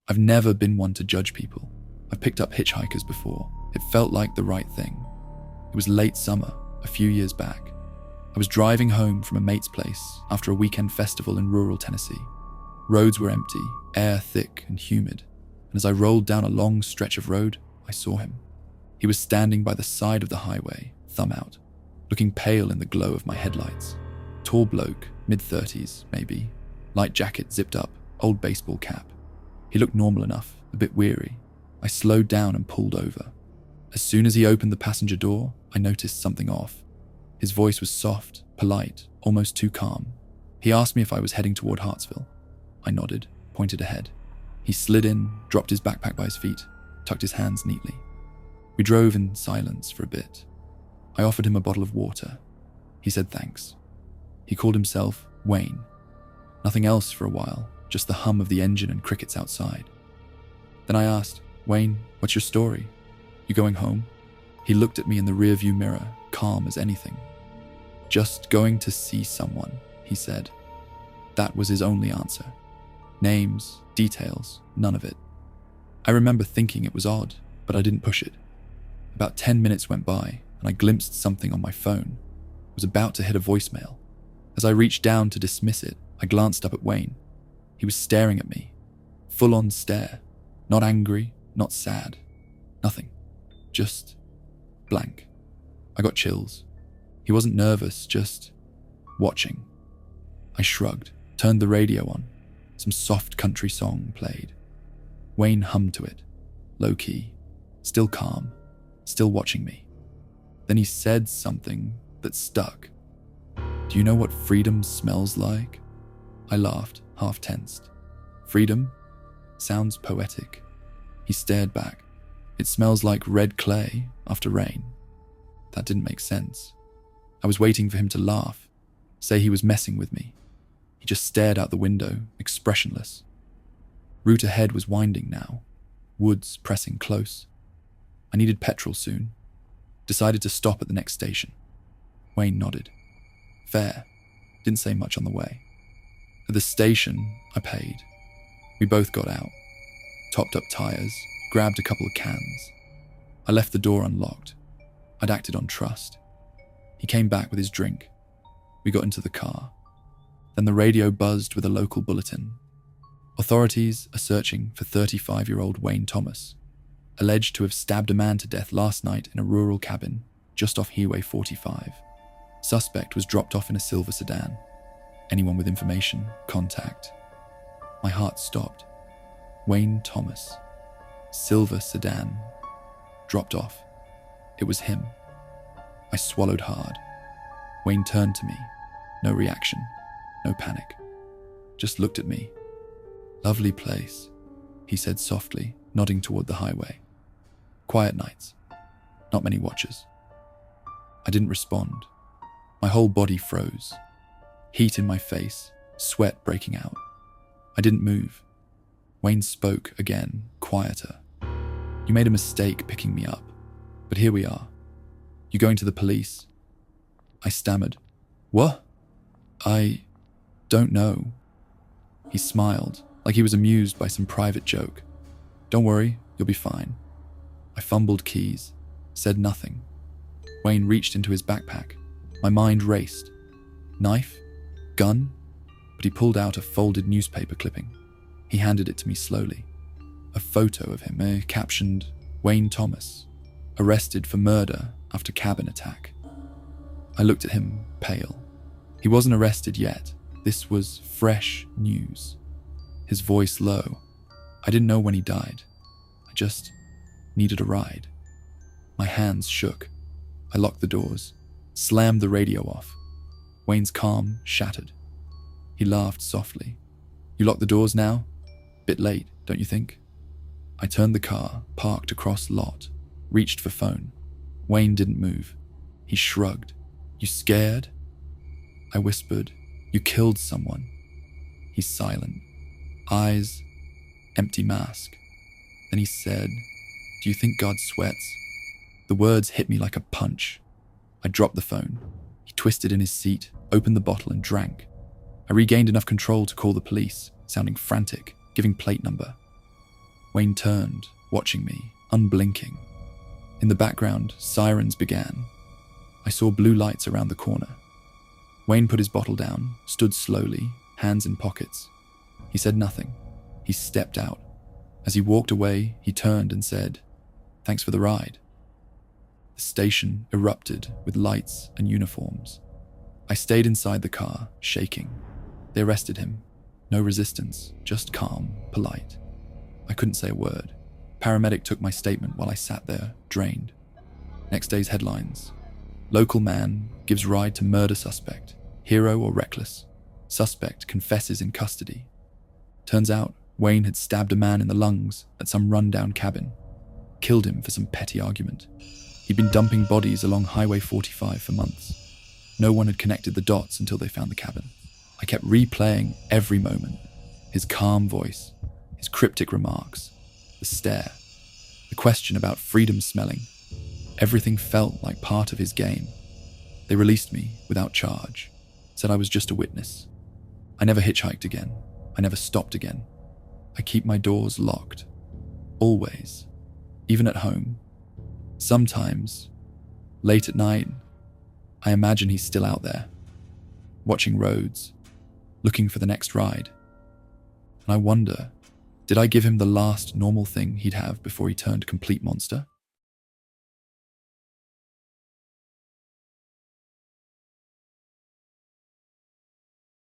I've never been one to judge people. I've picked up hitchhikers before. It felt like the right thing. It was late summer, a few years back. I was driving home from a mate's place after a weekend festival in rural Tennessee. Roads were empty, air thick and humid, and as I rolled down a long stretch of road, I saw him. He was standing by the side of the highway, thumb out, looking pale in the glow of my headlights. Tall bloke, mid-30s maybe, light jacket zipped up, old baseball cap. He looked normal enough, a bit weary. I slowed down and pulled over. As soon as he opened the passenger door, I noticed something off. His voice was soft, polite, almost too calm. He asked me if I was heading toward Hartsville. I nodded, pointed ahead. He slid in, dropped his backpack by his feet, tucked his hands neatly. We drove in silence for a bit. I offered him a bottle of water. He said thanks. He called himself Wayne. Nothing else for a while, just the hum of the engine and crickets outside. Then I asked, Wayne, what's your story? You going home? He looked at me in the rearview mirror, calm as anything. Just going to see someone, he said. That was his only answer. Names, details, none of it. I remember thinking it was odd, but I didn't push it. About 10 minutes went by, and I glimpsed something on my phone. I was about to hit a voicemail. As I reached down to dismiss it, I glanced up at Wayne. He was staring at me. Full-on stare. Not angry, not sad. Nothing. Just blank. I got chills. He wasn't nervous, just watching. I shrugged, turned the radio on. Some soft country song played. Wayne hummed to it, low-key, still calm, still watching me. Then he said something that stuck. Do you know what freedom smells like? I laughed, half tensed. Freedom? Sounds poetic. He stared back. It smells like red clay after rain. That didn't make sense. I was waiting for him to laugh, say he was messing with me. He just stared out the window, expressionless. Route ahead was winding now, woods pressing close. I needed petrol soon. Decided to stop at the next station. Wayne nodded. Fair. Didn't say much on the way. At the station, I paid. We both got out, topped up tires, grabbed a couple of cans. I left the door unlocked. I'd acted on trust. He came back with his drink. We got into the car. Then the radio buzzed with a local bulletin. Authorities are searching for 35-year-old Wayne Thomas, alleged to have stabbed a man to death last night in a rural cabin just off Highway 45. Suspect was dropped off in a silver sedan. Anyone with information, contact. My heart stopped. Wayne Thomas. Silver sedan. Dropped off. It was him. I swallowed hard. Wayne turned to me. No reaction. No panic. Just looked at me. Lovely place, he said softly, nodding toward the highway. Quiet nights. Not many watchers. I didn't respond. My whole body froze. Heat in my face, sweat breaking out. I didn't move. Wayne spoke again, quieter. You made a mistake picking me up, but here we are. You going to the police? I stammered. What? I don't know. He smiled, like he was amused by some private joke. Don't worry, you'll be fine. I fumbled keys, said nothing. Wayne reached into his backpack. My mind raced. Knife? Gun? But he pulled out a folded newspaper clipping. He handed it to me slowly. A photo of him, captioned, Wayne Thomas, arrested for murder after cabin attack. I looked at him, pale. He wasn't arrested yet. This was fresh news. His voice low. I didn't know when he died. I just needed a ride. My hands shook. I locked the doors, slammed the radio off. Wayne's calm shattered. He laughed softly. You locked the doors now? Bit late, don't you think? I turned the car, parked across lot, reached for phone. Wayne didn't move. He shrugged. You scared? I whispered, you killed someone. He's silent. Eyes, empty mask. Then he said, do you think God sweats? The words hit me like a punch. I dropped the phone. He twisted in his seat, opened the bottle and drank. I regained enough control to call the police, sounding frantic, giving plate number. Wayne turned, watching me, unblinking. In the background, sirens began. I saw blue lights around the corner. Wayne put his bottle down, stood slowly, hands in pockets. He said nothing. He stepped out. As he walked away, he turned and said, "Thanks for the ride." The station erupted with lights and uniforms. I stayed inside the car, shaking. They arrested him. No resistance, just calm, polite. I couldn't say a word. Paramedic took my statement while I sat there, drained. Next day's headlines. Local man gives ride to murder suspect, hero or reckless. Suspect confesses in custody. Turns out Wayne had stabbed a man in the lungs at some rundown cabin. Killed him for some petty argument. He'd been dumping bodies along Highway 45 for months. No one had connected the dots until they found the cabin. I kept replaying every moment. His calm voice, his cryptic remarks, the stare, the question about freedom smelling. Everything felt like part of his game. They released me without charge, said I was just a witness. I never hitchhiked again. I never stopped again. I keep my doors locked. Always. Even at home. Sometimes, late at night, I imagine he's still out there, watching roads, looking for the next ride. And I wonder, did I give him the last normal thing he'd have before he turned complete monster?